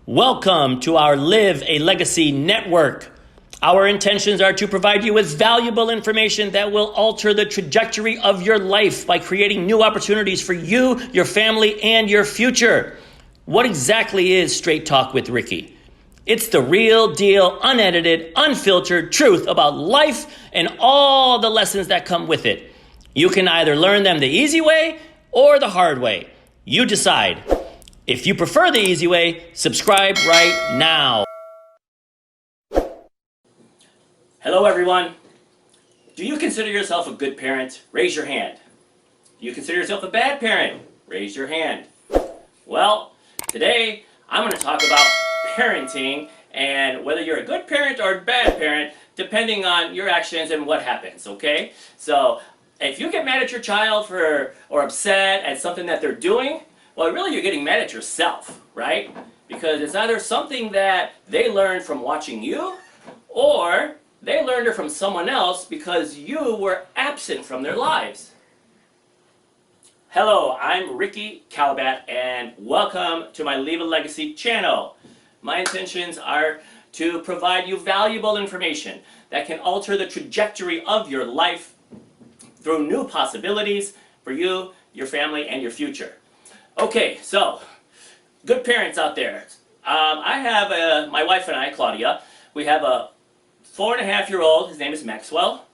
Welcome to our Live a Legacy Network. Our intentions are to provide you with valuable information that will alter the trajectory of your life by creating new opportunities for you, your family, and your future. What exactly is Straight Talk with Ricky? It's the real deal, unedited, unfiltered truth about life and all the lessons that come with it. You can either learn them the easy way or the hard way. You decide. If you prefer the easy way, subscribe right now. Hello, everyone. Do you consider yourself a good parent? Raise your hand. Do you consider yourself a bad parent? Raise your hand. Well, today I'm going to talk about parenting and whether you're a good parent or a bad parent, depending on your actions and what happens, okay? So, if you get mad at your child or upset at something that they're doing, well, really you're getting mad at yourself, right? Because it's either something that they learned from watching you, or they learned it from someone else because you were absent from their lives. Hello, I'm Ricky Calabat, and welcome to my Leave a Legacy channel. My intentions are to provide you valuable information that can alter the trajectory of your life through new possibilities for you, your family, and your future. Okay, so, good parents out there. I have my wife and I, Claudia, we have a 4.5-year-old, his name is Maxwell,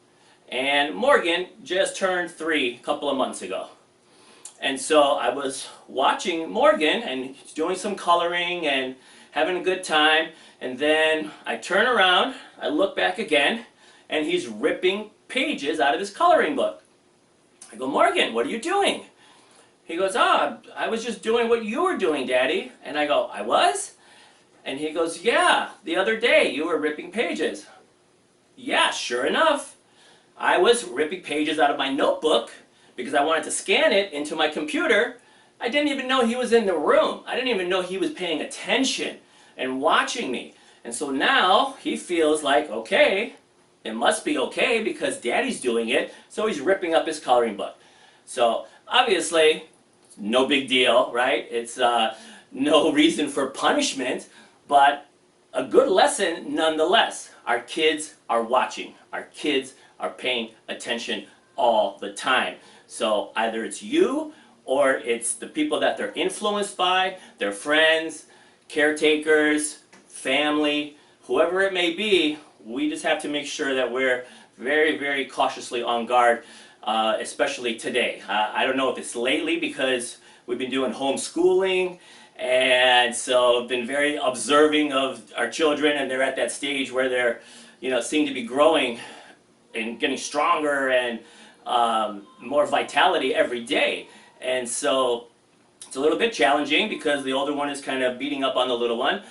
and Morgan just turned 3 a couple of months ago. And so I was watching Morgan, and he's doing some coloring and having a good time, and then I turn around, I look back again, and he's ripping pages out of his coloring book. I go, Morgan, what are you doing? He goes, I was just doing what you were doing, Daddy. And I go, I was? And he goes, yeah, the other day you were ripping pages. Yeah, sure enough. I was ripping pages out of my notebook because I wanted to scan it into my computer. I didn't even know he was in the room. I didn't even know he was paying attention and watching me. And so now he feels like, okay, it must be okay because Daddy's doing it, so he's ripping up his coloring book. So obviously, no big deal, right? It's no reason for punishment, but a good lesson nonetheless. Our kids are watching. Our kids are paying attention all the time. So either it's you or it's the people that they're influenced by, their friends, caretakers, family, whoever it may be. We just have to make sure that we're very, very cautiously on guard, especially today. I don't know if it's lately because we've been doing homeschooling, and so I've been very observing of our children, and they're at that stage where they're, seem to be growing and getting stronger and more vitality every day. And so it's a little bit challenging because the older one is kind of beating up on the little one.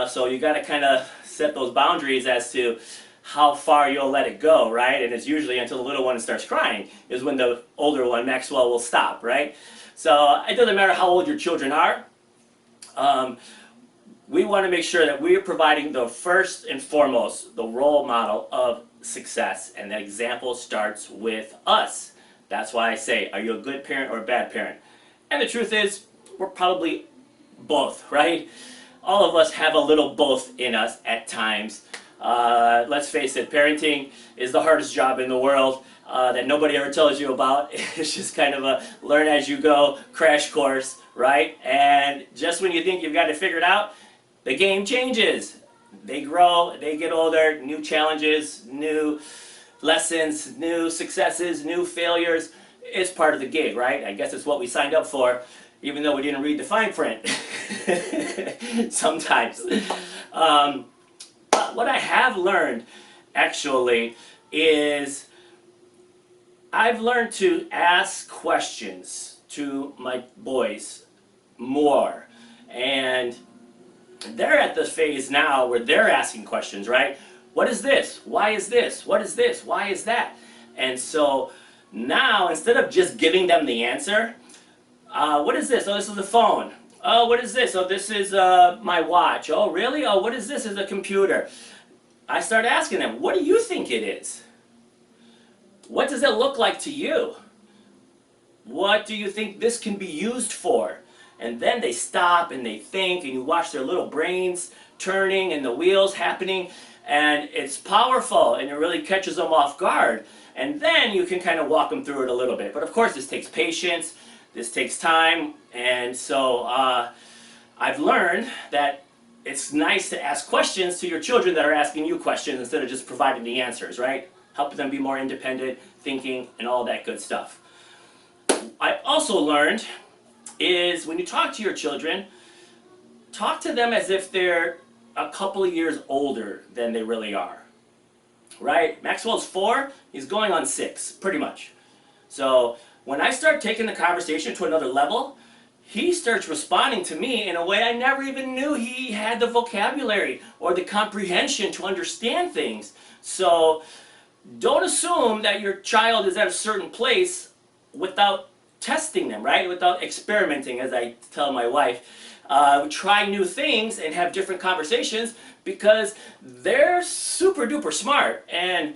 So you got to kind of set those boundaries as to how far you'll let it go, right? And it's usually until the little one starts crying is when the older one, Maxwell, will stop, right? So it doesn't matter how old your children are. We want to make sure that we're providing the first and foremost, the role model of success. And that example starts with us. That's why I say, are you a good parent or a bad parent? And the truth is, we're probably both, right? All of us have a little both in us at times. Let's face it, parenting is the hardest job in the world that nobody ever tells you about. It's just kind of a learn as you go crash course, right? And just when you think you've got it figured out, the game changes. They grow, they get older, new challenges, new lessons, new successes, new failures. It's part of the gig, right? I guess it's what we signed up for, even though we didn't read the fine print sometimes. But what I have learned, actually, is I've learned to ask questions to my boys more. And they're at the phase now where they're asking questions, right? What is this? Why is this? What is this? Why is that? And so now, instead of just giving them the answer, what is this? Oh, this is the phone. Oh, what is this? Oh, this is my watch. Oh, really? Oh, what is this? It's a computer. I start asking them, what do you think it is? What does it look like to you? What do you think this can be used for? and then they stop and they think, and you watch their little brains turning and the wheels happening, and it's powerful, and it really catches them off guard. And then you can kind of walk them through it a little bit. But of course, this takes patience, this takes time, and so I've learned that it's nice to ask questions to your children that are asking you questions instead of just providing the answers, right? Helping them be more independent, thinking, and all that good stuff. I also learned is when you talk to your children, talk to them as if they're a couple of years older than they really are, right? Maxwell's 4, he's going on 6, pretty much. So when I start taking the conversation to another level, he starts responding to me in a way I never even knew he had the vocabulary or the comprehension to understand things. So don't assume that your child is at a certain place without testing them, right? Without experimenting, as I tell my wife. Try new things and have different conversations, because they're super duper smart, and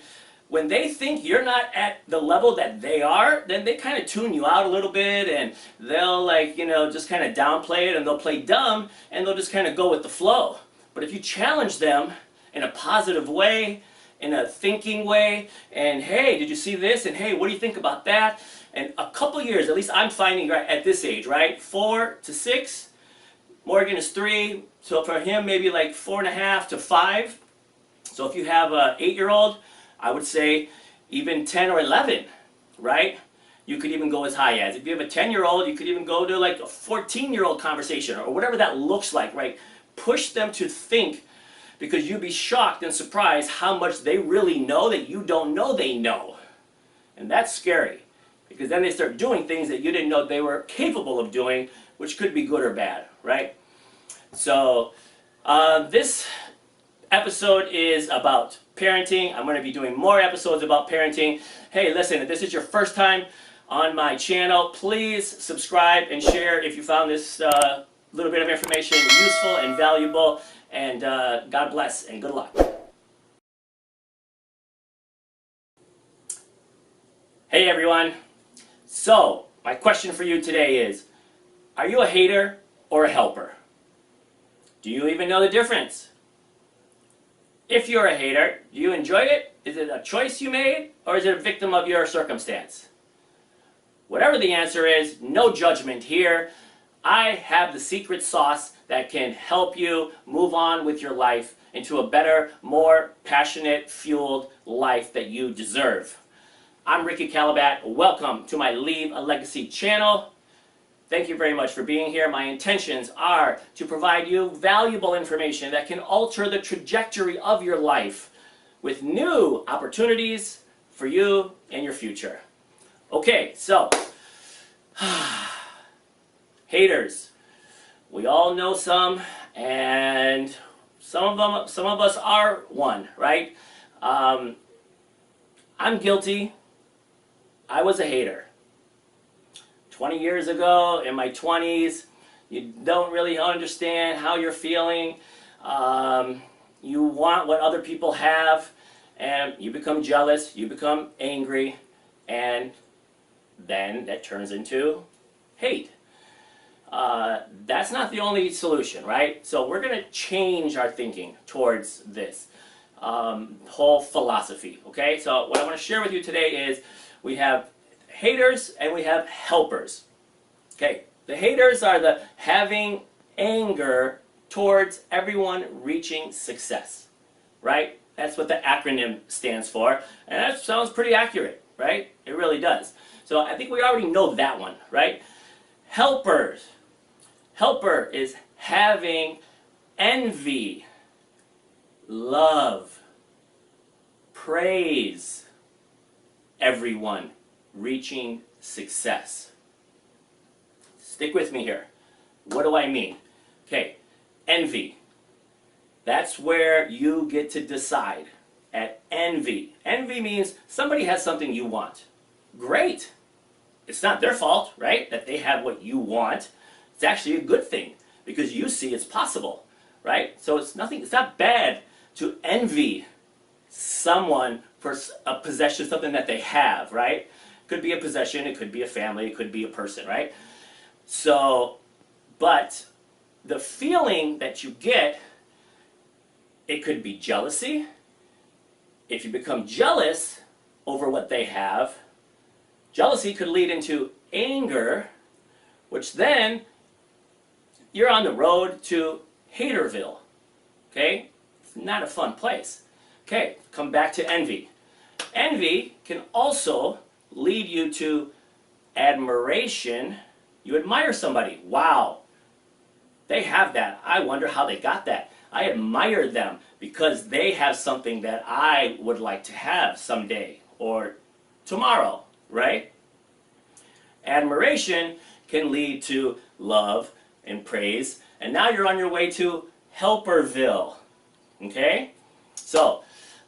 when they think you're not at the level that they are, then they kind of tune you out a little bit, and they'll, like, you know, just kind of downplay it, and they'll play dumb, and they'll just kind of go with the flow. But if you challenge them in a positive way, in a thinking way, and hey, did you see this, and hey, what do you think about that? And a couple years, at least I'm finding right at this age, right, 4 to 6, Morgan is 3, so for him maybe like 4.5 to 5. So if you have an 8-year-old, I would say even 10 or 11, right? You could even go as high as. If you have a 10-year-old, you could even go to like a 14-year-old conversation, or whatever that looks like, right? Push them to think, because you'd be shocked and surprised how much they really know that you don't know they know. And that's scary, because then they start doing things that you didn't know they were capable of doing, which could be good or bad, right? So this episode is about parenting. I'm going to be doing more episodes about parenting. Hey, listen, if this is your first time on my channel, please subscribe and share if you found this little bit of information useful and valuable. And God bless and good luck. Hey everyone. So, my question for you today is, are you a hater or a helper? Do you even know the difference? If you're a hater, do you enjoy it? Is it a choice you made, or is it a victim of your circumstance? Whatever the answer is, no judgment here. I have the secret sauce that can help you move on with your life into a better, more passionate, fueled life that you deserve. I'm Ricky Calabat. Welcome to my Leave a Legacy channel. Thank you very much for being here. My intentions are to provide you valuable information that can alter the trajectory of your life with new opportunities for you and your future. Okay, so, haters. We all know some, and some of us are one, right? I'm guilty. I was a hater. 20 years ago, in my 20s, you don't really understand how you're feeling. You want what other people have, and you become jealous, you become angry, and then that turns into hate. That's not the only solution, right? So we're going to change our thinking towards this whole philosophy, okay? So what I want to share with you today is we have haters and we have helpers. Okay, the haters are the having anger towards everyone reaching success, right? That's what the acronym stands for, and that sounds pretty accurate, right? It really does. So I think we already know that one, right? Helpers. Helper is having envy, love, praise everyone reaching success. Stick with me here. What do I mean? Okay, envy. That's where you get to decide. At envy. Envy means somebody has something you want. Great. It's not their fault, right, that they have what you want. It's actually a good thing because you see it's possible, right? So it's not bad to envy someone for a possession, something that they have, right? Could be a possession, it could be a family, it could be a person, right? So But the feeling that you get, it could be jealousy. If you become jealous over what they have, jealousy could lead into anger, which then you're on the road to Haterville. Okay? It's not a fun place. Okay, come back to envy. Envy can also lead you to admiration. You admire somebody. Wow, they have that. I wonder how they got that. I admire them because they have something that I would like to have someday or tomorrow, right? Admiration can lead to love and praise, and now you're on your way to Helperville. Okay? So,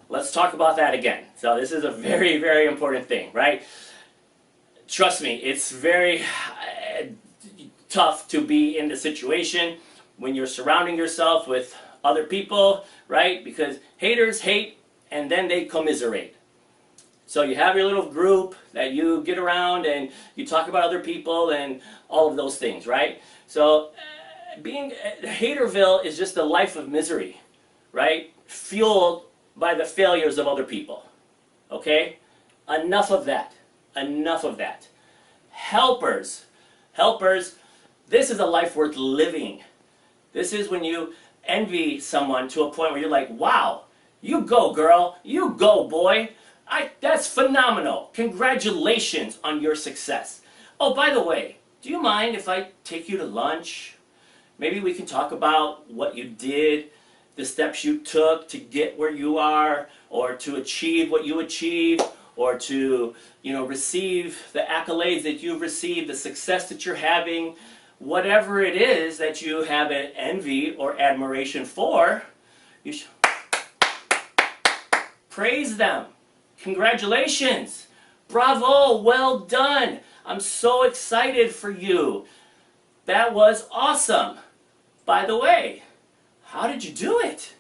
let's talk about that again. So this is a very, very important thing, right? Trust me, it's very tough to be in the situation when you're surrounding yourself with other people, right? Because haters hate and then they commiserate. So you have your little group that you get around and you talk about other people and all of those things, right? So being Haterville is just a life of misery, right? Fueled by the failures of other people. Okay? Enough of that. Enough of that. Helpers. Helpers, this is a life worth living. This is when you envy someone to a point where you're like, wow, you go girl, you go boy. That's phenomenal. Congratulations on your success. Oh, by the way, do you mind if I take you to lunch? Maybe we can talk about what you did, the steps you took to get where you are, or to achieve what you achieved, or to, receive the accolades that you've received, the success that you're having, whatever it is that you have an envy or admiration for, you should praise them. Congratulations. Bravo, well done. I'm so excited for you. That was awesome. By the way, how did you do it?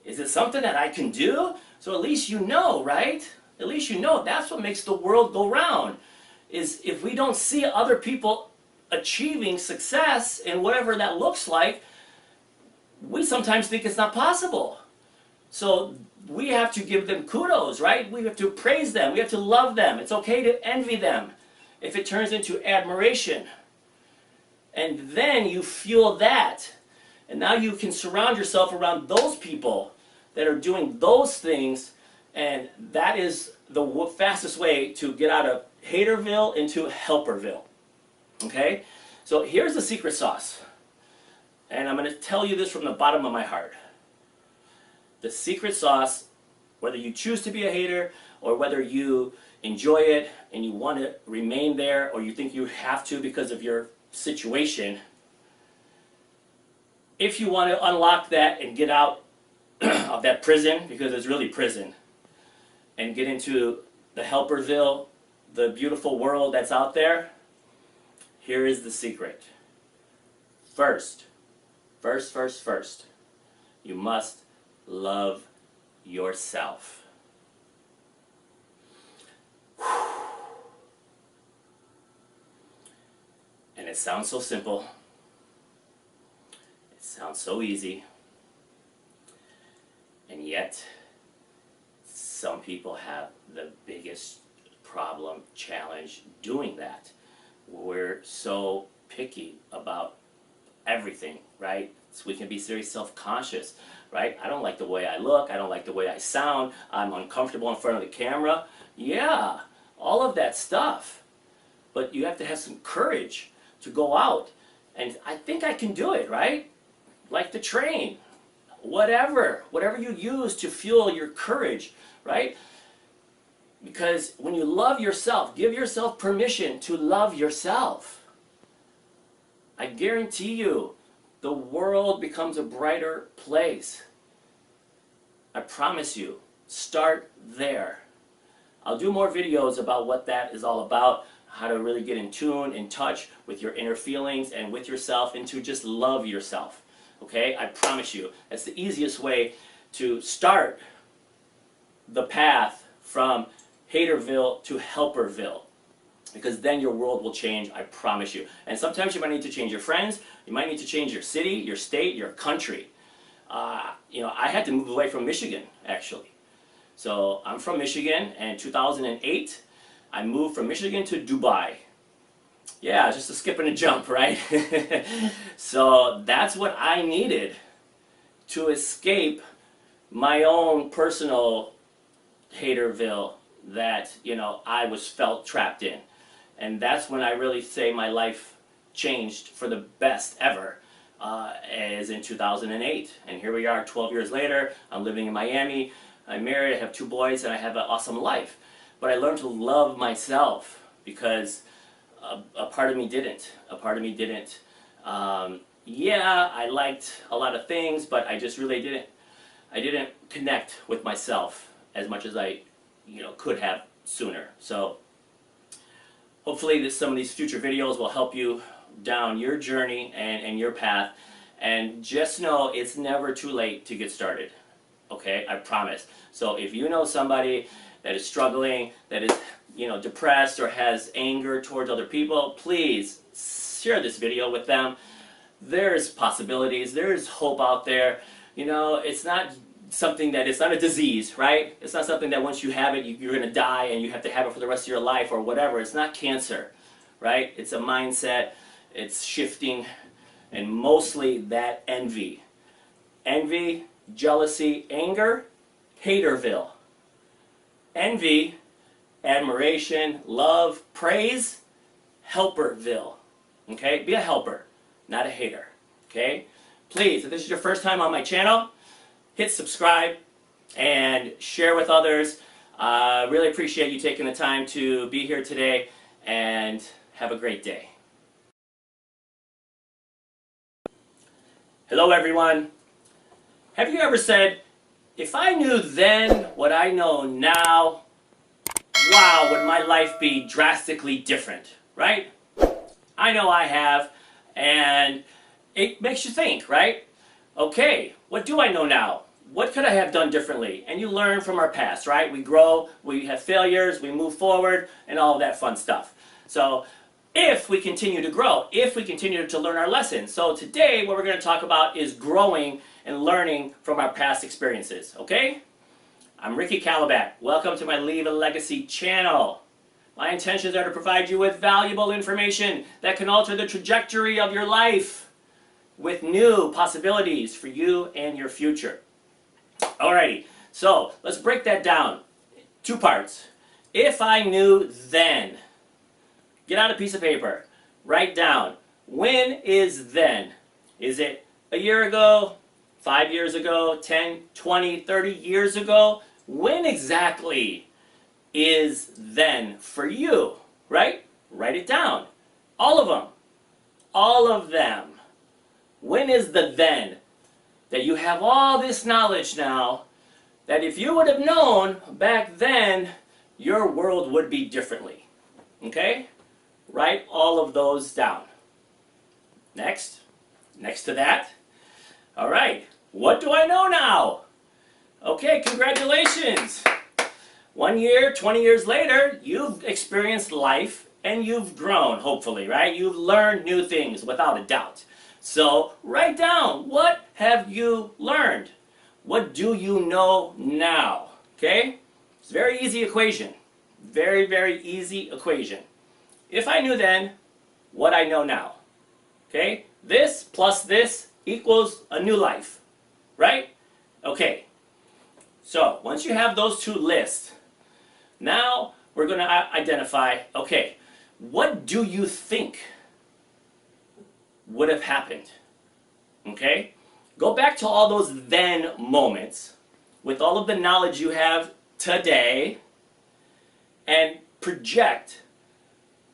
Is it something that I can do? So at least you know, right? At least you know. That's what makes the world go round. Is if we don't see other people achieving success in whatever that looks like, we sometimes think it's not possible. So we have to give them kudos, right? We have to praise them. We have to love them. It's okay to envy them if it turns into admiration. And then you fuel that. And now you can surround yourself around those people that are doing those things, and that is the fastest way to get out of Haterville into Helperville. Okay? So here's the secret sauce. And I'm going to tell you this from the bottom of my heart. The secret sauce, whether you choose to be a hater or whether you enjoy it and you want to remain there or you think you have to because of your situation, if you want to unlock that and get out of that prison, because it's really prison, and get into the Helperville, the beautiful world that's out there, here is the secret. First, you must love yourself. And it sounds so simple. It sounds so easy. And yet, some people have the biggest problem, challenge doing that. We're so picky about everything, right? So we can be very self-conscious, right? I don't like the way I look. I don't like the way I sound. I'm uncomfortable in front of the camera. Yeah, all of that stuff. But you have to have some courage to go out. And I think I can do it, right? Like the train. Whatever you use to fuel your courage, right? Because when you love yourself, give yourself permission to love yourself. I guarantee you, the world becomes a brighter place. I promise you, start there. I'll do more videos about what that is all about, how to really get in tune, in touch with your inner feelings and with yourself, and to just love yourself. Okay? I promise you, that's the easiest way to start the path from Haterville to Helperville. because then your world will change, I promise you. And sometimes you might need to change your friends, you might need to change your city, your state, your country. You know, I had to move away from Michigan, actually. So I'm from Michigan, and in 2008, I moved from Michigan to Dubai. Yeah, just a skip and a jump, right? So that's what I needed to escape my own personal Haterville that, you know, I was felt trapped in. And that's when I really say my life changed for the best ever, as in 2008. And here we are 12 years later, I'm living in Miami, I'm married, I have 2 boys, and I have an awesome life. But I learned to love myself because a part of me didn't. A part of me didn't. Yeah, I liked a lot of things, but I just really didn't connect with myself as much as I, you know, could have sooner. So hopefully some of these future videos will help you down your journey and your path. And just know it's never too late to get started. Okay, I promise. So if you know somebody that is struggling, that is, you know, depressed or has anger towards other people, please share this video with them. There's possibilities, there's hope out there. You know, it's not something that, it's not a disease, right? It's not something that once you have it, you're going to die and you have to have it for the rest of your life or whatever. It's not cancer, right? It's a mindset, it's shifting, and mostly that envy. Envy, jealousy, anger, Haterville. Envy, admiration, love, praise, Helperville. Okay? Be a helper, not a hater. Okay? Please, if this is your first time on my channel, hit subscribe and share with others. Really appreciate you taking the time to be here today, and have a great day. Hello everyone. Have you ever said, if I knew then what I know now, wow, would my life be drastically different, right? I know I have, and it makes you think, right? Okay, what do I know now? What could I have done differently? And you learn from our past, right? We grow, we have failures, we move forward, and all of that fun stuff. So if we continue to grow, if we continue to learn our lessons. So today what we're going to talk about is growing and learning from our past experiences, okay? I'm Ricky Calabat. Welcome to my Leave a Legacy channel. My intentions are to provide you with valuable information that can alter the trajectory of your life with new possibilities for you and your future. Alrighty, so let's break that down. 2 parts. If I knew then. Get out a piece of paper. Write down. When is then? Is it a year ago? 5 years ago? 10, 20, 30 years ago? When exactly is then for you? Right? Write it down. All of them. All of them. When is the then? That you have all this knowledge now, that if you would have known back then, your world would be differently. Okay? Write all of those down. Next. Next to that. All right. What do I know now? Okay, congratulations. 1 year, 20 years later, you've experienced life and you've grown, hopefully, right? You've learned new things, without a doubt. So write down, what have you learned? What do you know now? Okay? It's a very easy equation. Very, very easy equation. If I knew then what I know now. Okay? This plus this equals a new life. Right? Okay. So, once you have those 2 lists, now we're going to identify, okay, what do you think would have happened? Okay? Go back to all those then moments with all of the knowledge you have today and project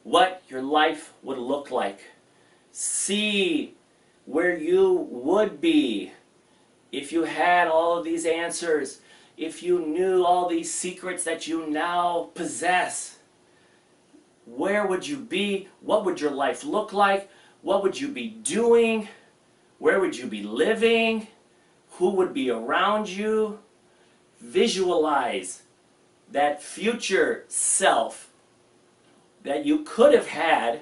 what your life would look like. See where you would be if you had all of these answers, if you knew all these secrets that you now possess. Where would you be? What would your life look like? What would you be doing? Where would you be living? Who would be around you? Visualize that future self that you could have had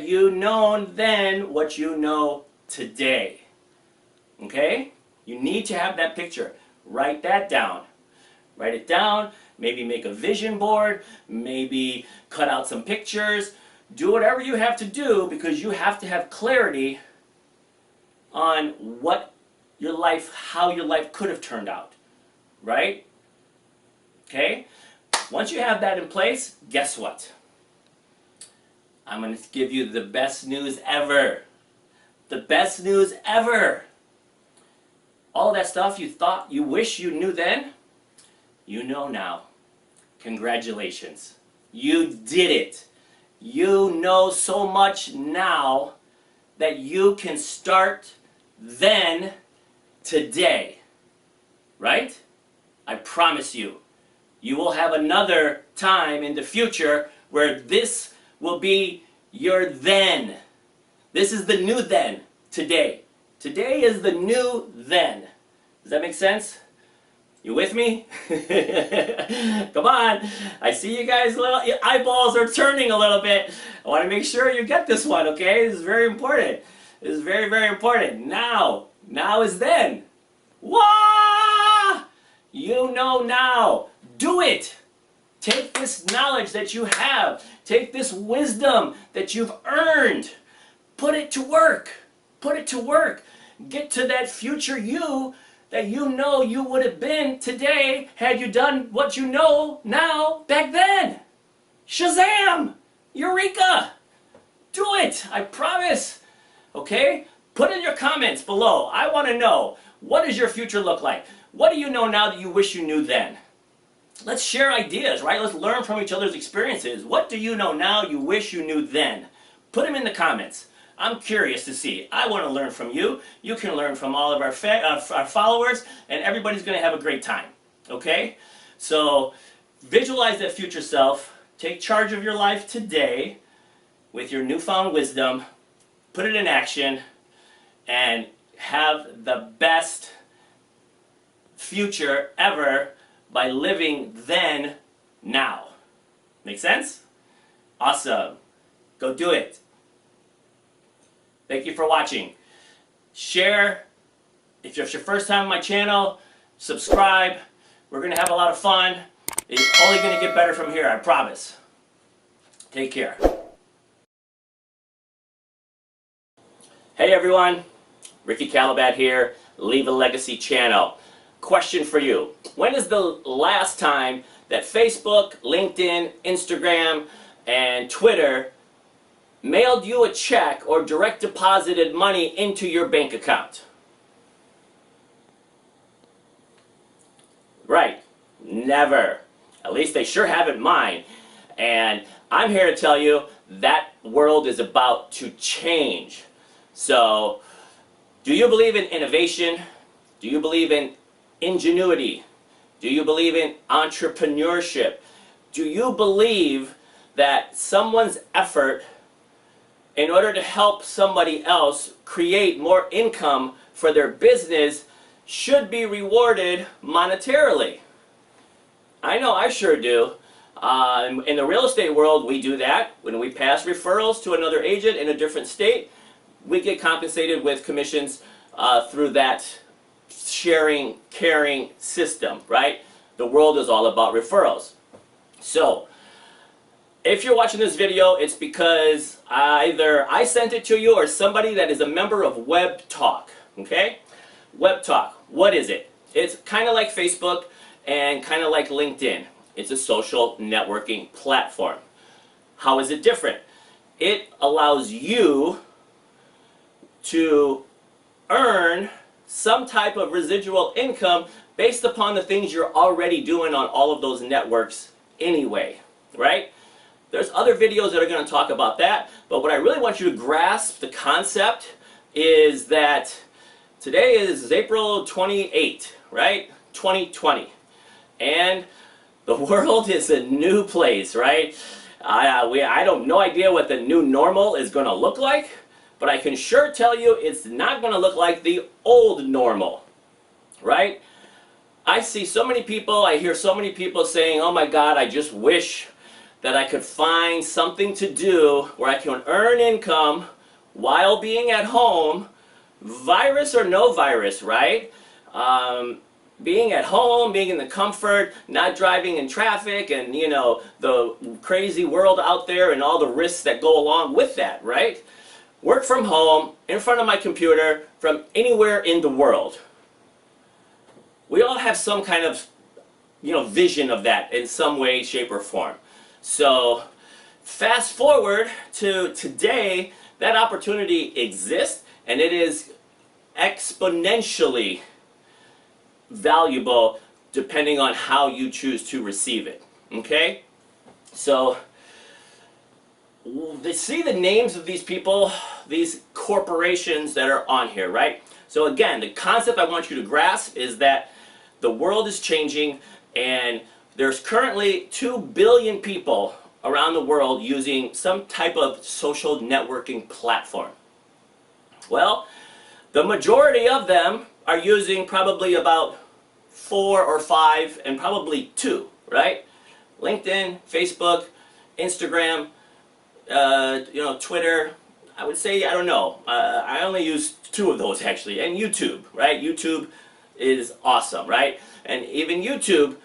you known then what you know today. Okay? You need to have that picture. Write that down. Write it down. Maybe make a vision board. Maybe cut out some pictures. Do whatever you have to do, because you have to have clarity on what your life, how your life could have turned out. Right? Okay? Once you have that in place, guess what? I'm going to give you the best news ever. The best news ever. All that stuff you thought, you wish you knew then, you know now. Congratulations. You did it. You know so much now that you can start then, today. Right? I promise you. You will have another time in the future where this will be your then. This is the new then, today. Today is the new then. Does that make sense? You with me? Come on. I see you guys, little eyeballs are turning a little bit. I want to make sure you get this one, okay? This is very important. This is very, very important. Now. Now is then. Wah! You know now. Do it. Take this knowledge that you have. Take this wisdom that you've earned. Put it to work. Put it to work. Get to that future you that you know you would have been today had you done what you know now back then. Shazam! Eureka! Do it! I promise. Okay? Put in your comments below. I want to know, what does your future look like? What do you know now that you wish you knew then? Let's share ideas, right? Let's learn from each other's experiences. What do you know now you wish you knew then? Put them in the comments. I'm curious to see. I want to learn from you. You can learn from all of our followers, and everybody's going to have a great time. Okay? So, visualize that future self. Take charge of your life today with your newfound wisdom. Put it in action, and have the best future ever by living then, now. Make sense? Awesome. Go do it. Thank you for watching. Share. If it's your first time on my channel, subscribe. We're going to have a lot of fun. It's only going to get better from here, I promise. Take care. Hey everyone, Ricky Calabat here, Leave a Legacy channel. Question for you. When is the last time that Facebook, LinkedIn, Instagram, and Twitter mailed you a check or direct deposited money into your bank account? Right. Never. At least they sure haven't mine. And I'm here to tell you that world is about to change. So, do you believe in innovation? Do you believe in ingenuity? Do you believe in entrepreneurship? Do you believe that someone's effort in order to help somebody else create more income for their business should be rewarded monetarily? I know I sure do. In the real estate world, we do that. When we pass referrals to another agent in a different state, we get compensated with commissions through that sharing, caring system, right? The world is all about referrals. So, if you're watching this video, it's because either I sent it to you or somebody that is a member of Web Talk, okay? Web Talk, what is it? It's kind of like Facebook and kind of like LinkedIn. It's a social networking platform. How is it different? It allows you to earn some type of residual income based upon the things you're already doing on all of those networks anyway, right? There's other videos that are going to talk about that, but what I really want you to grasp, the concept, is that today is April 28th, right? 2020. And the world is a new place, right? I don't no idea what the new normal is going to look like, but I can sure tell you it's not going to look like the old normal, right? I see so many people, I hear so many people saying, oh my God, I just wish that I could find something to do where I can earn income while being at home, virus or no virus, right? Being at home, being in the comfort, not driving in traffic, and you know, the crazy world out there and all the risks that go along with that, right? Work from home, in front of my computer, from anywhere in the world. We all have some kind of, you know, vision of that in some way, shape, or form. So fast forward to today, that opportunity exists, and it is exponentially valuable depending on how you choose to receive it. Okay? So see the names of these people, these corporations that are on here, right? So again, the concept I want you to grasp is that the world is changing, and there's currently 2 billion people around the world using some type of social networking platform. Well, the majority of them are using probably about 4 or 5 and probably 2, right? LinkedIn, Facebook, Instagram, you know, Twitter. I would say, I don't know. I only use 2 of those actually, and YouTube, right? YouTube is awesome, right? And even YouTube,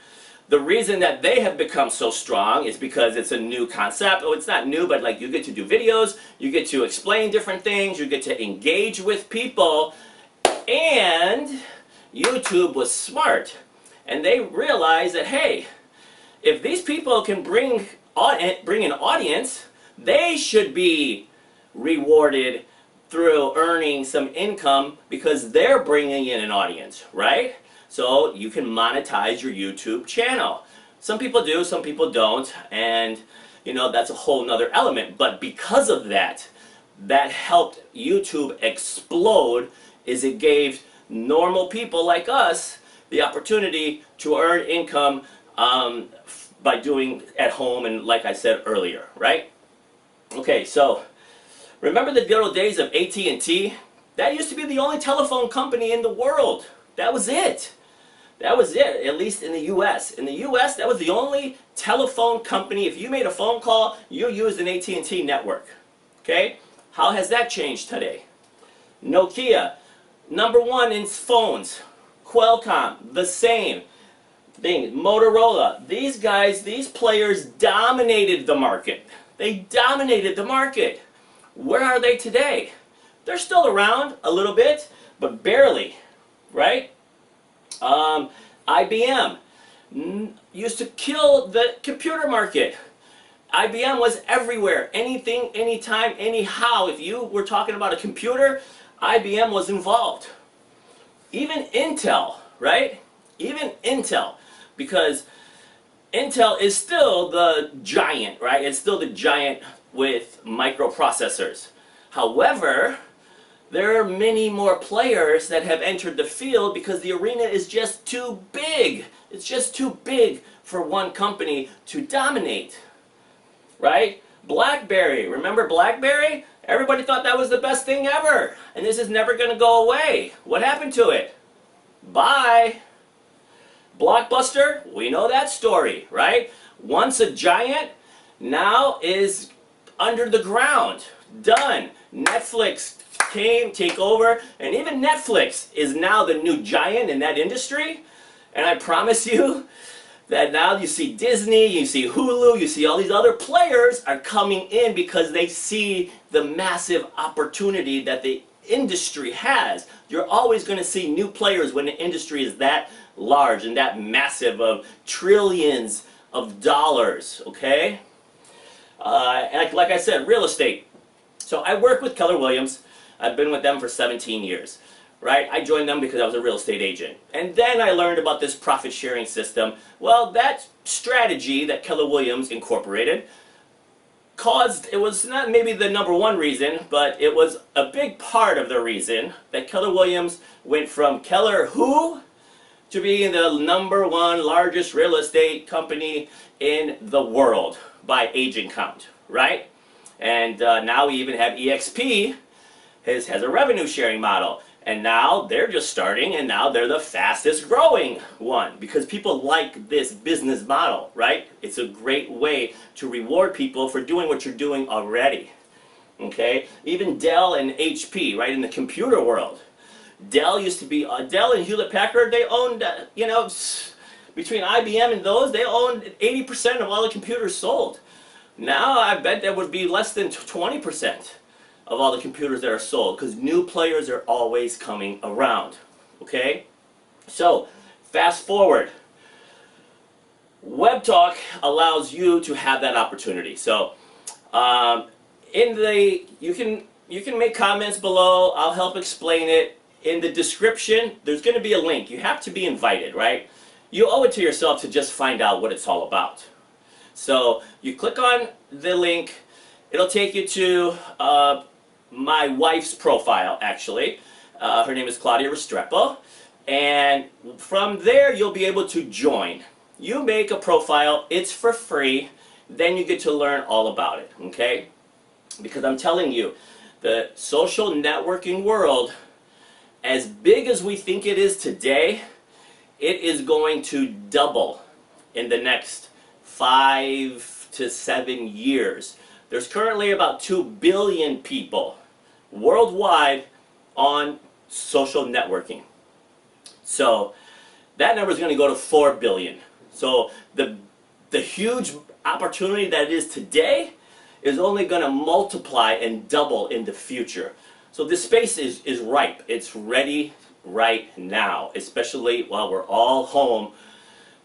the reason that they have become so strong is because it's a new concept. Oh, it's not new, but like you get to do videos, you get to explain different things, you get to engage with people, and YouTube was smart. And they realized that, hey, if these people can bring an audience, they should be rewarded through earning some income because they're bringing in an audience, right? So you can monetize your YouTube channel. Some people do, some people don't, and you know, that's a whole nother element. But because of that, that helped YouTube explode, is it gave normal people like us the opportunity to earn income by doing at home, and like I said earlier, right? Okay, so remember the good old days of AT&T? That used to be the only telephone company in the world. That was it. That was it, at least in the US. In the US, that was the only telephone company. If you made a phone call, you used an AT&T network. Okay? How has that changed today? Nokia, #1 in phones. Qualcomm, the same thing. Motorola, these guys, these players dominated the market. They dominated the market. Where are they today? They're still around a little bit, but barely, right? IBM used to kill the computer market. IBM was everywhere. Anything, anytime, anyhow. If you were talking about a computer, IBM was involved. Even Intel, right? Even Intel. Because Intel is still the giant, right? It's still the giant with microprocessors. However, there are many more players that have entered the field because the arena is just too big. It's just too big for one company to dominate, right? BlackBerry, remember BlackBerry? Everybody thought that was the best thing ever, and this is never going to go away. What happened to it? Bye. Blockbuster, we know that story, right? Once a giant, now is under the ground. Done. Netflix came, take over, and even Netflix is now the new giant in that industry. And I promise you that now you see Disney, you see Hulu, you see all these other players are coming in because they see the massive opportunity that the industry has. You're always going to see new players when the industry is that large and that massive, of trillions of dollars, okay? And like I said, real estate. So I work with Keller Williams. I've been with them for 17 years, right? I joined them because I was a real estate agent. And then I learned about this profit sharing system. Well, that strategy that Keller Williams incorporated caused, it was not maybe the #1 reason, but it was a big part of the reason that Keller Williams went from Keller who to being the #1 largest real estate company in the world by agent count, right? And now we even have EXP has a revenue sharing model. And now they're just starting, and now they're the fastest growing one because people like this business model, right? It's a great way to reward people for doing what you're doing already. Okay? Even Dell and HP, right, in the computer world. Dell used to be, Dell and Hewlett Packard, they owned, between IBM and those, they owned 80% of all the computers sold. Now I bet that would be less than 20% of all the computers that are sold because new players are always coming around. Okay? So, fast forward. Web Talk allows you to have that opportunity. So, you can make comments below. I'll help explain it. In the description, there's going to be a link. You have to be invited, right? You owe it to yourself to just find out what it's all about. So you click on the link. It'll take you to my wife's profile, actually. Her name is Claudia Restrepo. And from there, you'll be able to join. You make a profile. It's for free. Then you get to learn all about it, okay? Because I'm telling you, the social networking world, as big as we think it is today, it is going to double in the next 5 to 7 years. There's currently about 2 billion people worldwide on social networking. So that number is going to go to 4 billion. So the huge opportunity that it is today is only going to multiply and double in the future. So this space is ripe. It's ready right now, especially while we're all home.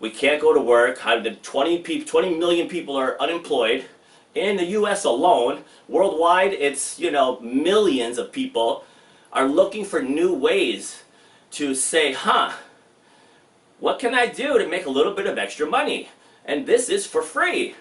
We can't go to work. 20 million people are unemployed. In the US alone, worldwide, it's, millions of people are looking for new ways to say, what can I do to make a little bit of extra money? And this is for free.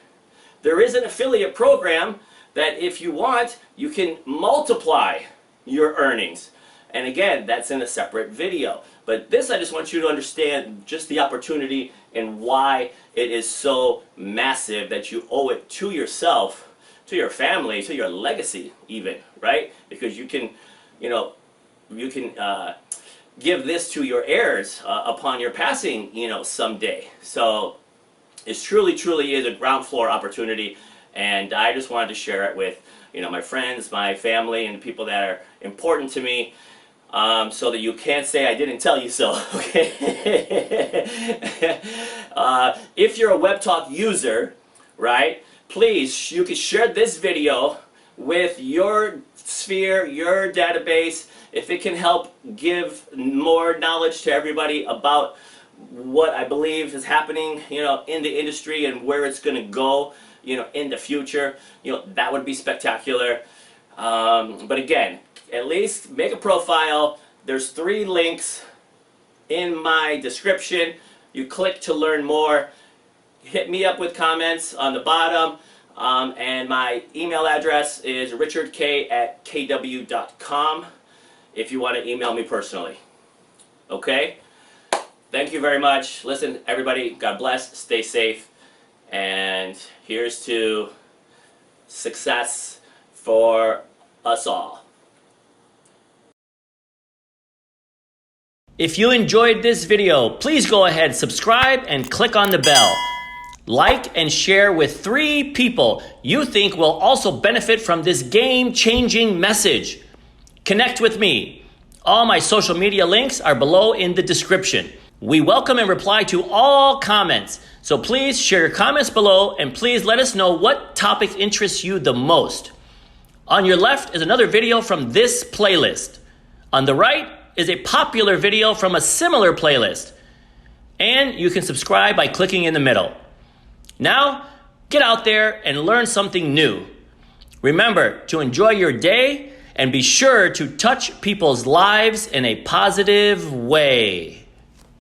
There is an affiliate program that if you want, you can multiply your earnings. And again, that's in a separate video. But this, I just want you to understand just the opportunity and why it is so massive that you owe it to yourself, to your family, to your legacy even, right? Because you can, give this to your heirs upon your passing, someday. So it truly is a ground floor opportunity, and I just wanted to share it with my friends, my family, and people that are important to me, so that you can't say I didn't tell you so, okay? If you're a WebTalk user, right, please, you can share this video with your sphere, your database, if it can help give more knowledge to everybody about what I believe is happening, in the industry and where it's going to go, in the future, that would be spectacular. But again, at least make a profile. There's 3 links in my description. You click to learn more. Hit me up with comments on the bottom. And my email address is richardk@kw.com if you want to email me personally. Okay? Thank you very much. Listen, everybody, God bless, stay safe, and here's to success for us all. If you enjoyed this video, please go ahead, subscribe, and click on the bell. Like and share with 3 people you think will also benefit from this game-changing message. Connect with me. All my social media links are below in the description. We welcome and reply to all comments, so please share your comments below and please let us know what topic interests you the most. On your left is another video from this playlist. On the right is a popular video from a similar playlist. And you can subscribe by clicking in the middle. Now, get out there and learn something new. Remember to enjoy your day and be sure to touch people's lives in a positive way.